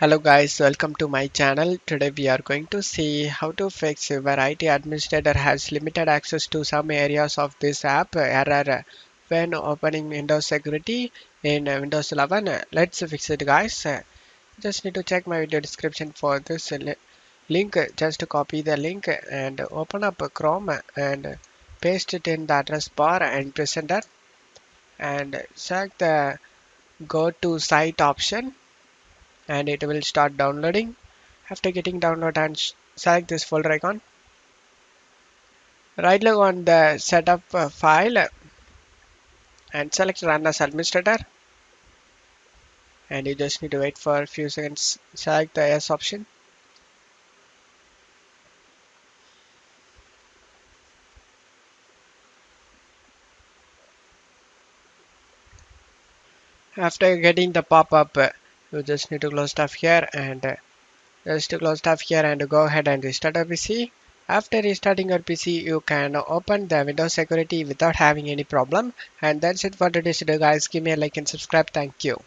Hello guys, welcome to my channel. Today we are going to see how to fix your IT administrator has limited access to some areas of this app error when opening Windows security in Windows 11. Let's fix it guys. Just need to check my video description for this link. Just copy the link and open up Chrome and paste it in the address bar and press enter and select the go to site option and it will start downloading. After getting download and select this folder icon, right click on the setup file and select run as administrator, and you just need to wait for a few seconds. Select the yes option. After getting the pop-up, you just need to close stuff here and just to close stuff here and go ahead and restart your PC. After restarting your PC, you can open the Windows security without having any problem. And that's it for today's video guys. Give me a like and subscribe. Thank you.